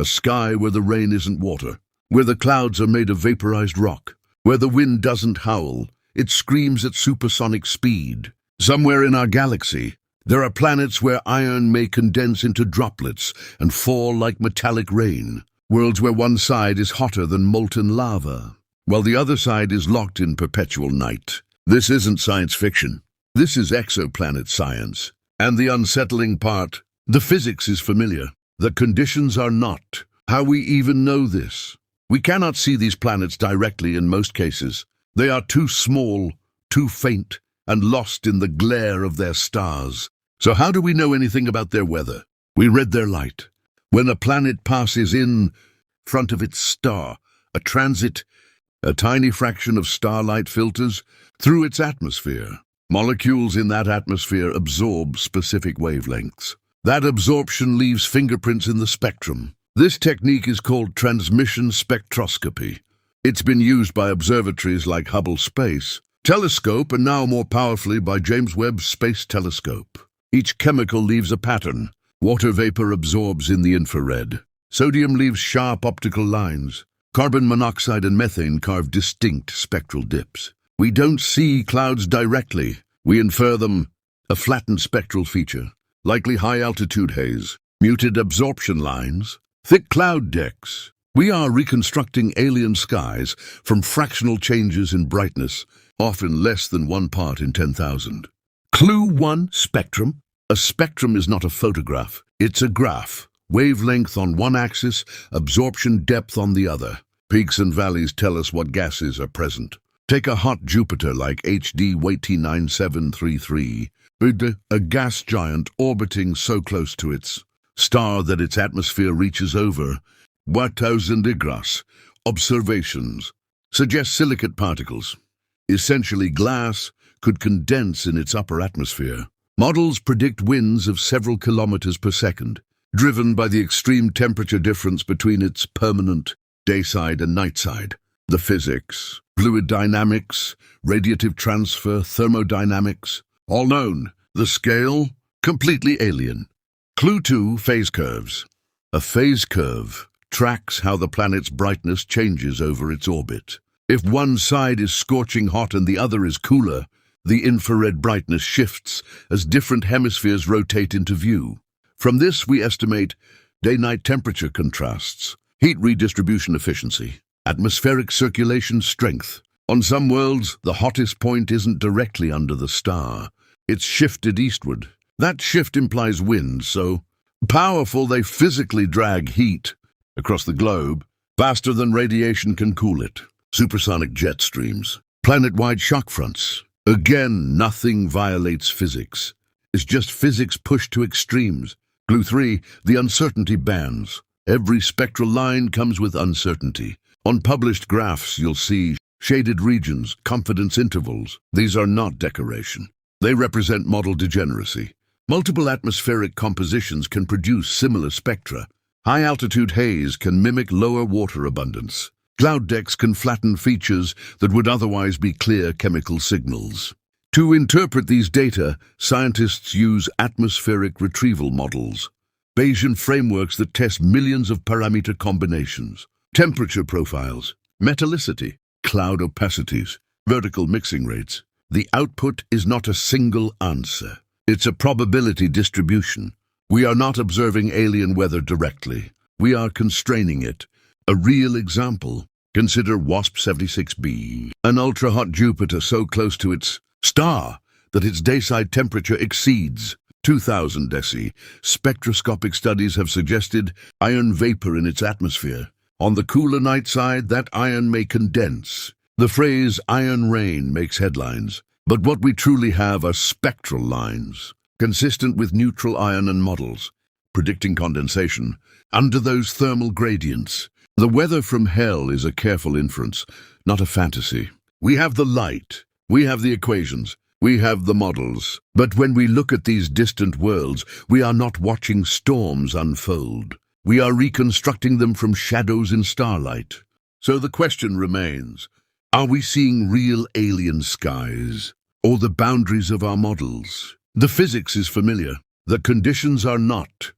A sky where the rain isn't water, where the clouds are made of vaporized rock, where the wind doesn't howl, it screams at supersonic speed. Somewhere in our galaxy, there are planets where iron may condense into droplets and fall like metallic rain. Worlds where one side is hotter than molten lava, while the other side is locked in perpetual night. This isn't science fiction. This is exoplanet science. And the unsettling part, the physics is familiar. The conditions are not. How we even know this? We cannot see these planets directly in most cases. They are too small, too faint, and lost in the glare of their stars. So how do we know anything about their weather? We read their light. When a planet passes in front of its star, a transit, a tiny fraction of starlight filters through its atmosphere. Molecules in that atmosphere absorb specific wavelengths. That absorption leaves fingerprints in the spectrum. This technique is called transmission spectroscopy. It's been used by observatories like Hubble Space Telescope and now more powerfully by James Webb Space Telescope. Each chemical leaves a pattern. Water vapor absorbs in the infrared. Sodium leaves sharp optical lines. Carbon monoxide and methane carve distinct spectral dips. We don't see clouds directly. We infer them. A flattened spectral feature, likely high-altitude haze, muted absorption lines, thick cloud decks. We are reconstructing alien skies from fractional changes in brightness, often less than 1 part in 10,000. Clue 1, spectrum. A spectrum is not a photograph. It's a graph. Wavelength on one axis, absorption depth on the other. Peaks and valleys tell us what gases are present. Take a hot Jupiter like HD WT9733, a gas giant orbiting so close to its star that its atmosphere reaches over 1,000 Igras. Observations suggest silicate particles, essentially glass, could condense in its upper atmosphere. Models predict winds of several kilometers per second, driven by the extreme temperature difference between its permanent day side and night side. The physics, fluid dynamics, radiative transfer, thermodynamics, all known. The scale, completely alien. Clue 2, phase curves. A phase curve tracks how the planet's brightness changes over its orbit. If one side is scorching hot and the other is cooler, the infrared brightness shifts as different hemispheres rotate into view. From this, we estimate day-night temperature contrasts, heat redistribution efficiency, atmospheric circulation strength. On some worlds, the hottest point isn't directly under the star. It's shifted eastward. That shift implies winds so powerful they physically drag heat across the globe faster than radiation can cool it. Supersonic jet streams, planet-wide shock fronts. Again, nothing violates physics. It's just physics pushed to extremes. Clue 3, the uncertainty bands. Every spectral line comes with uncertainty. On published graphs, you'll see shaded regions, confidence intervals. These are not decoration. They represent model degeneracy. Multiple atmospheric compositions can produce similar spectra. High-altitude haze can mimic lower water abundance. Cloud decks can flatten features that would otherwise be clear chemical signals. To interpret these data, scientists use atmospheric retrieval models, Bayesian frameworks that test millions of parameter combinations, temperature profiles, metallicity, cloud opacities, vertical mixing rates. The output is not a single answer. It's a probability distribution. We are not observing alien weather directly. We are constraining it. A real example. Consider WASP-76b, an ultra-hot Jupiter so close to its star that its dayside temperature exceeds 2,000 deci. Spectroscopic studies have suggested iron vapor in its atmosphere. On the cooler night side, that iron may condense. The phrase iron rain makes headlines, but what we truly have are spectral lines, consistent with neutral iron and models, predicting condensation. Under those thermal gradients, the weather from hell is a careful inference, not a fantasy. We have the light, we have the equations, we have the models. But when we look at these distant worlds, we are not watching storms unfold. We are reconstructing them from shadows in starlight. So the question remains, are we seeing real alien skies, or the boundaries of our models? The physics is familiar. The conditions are not.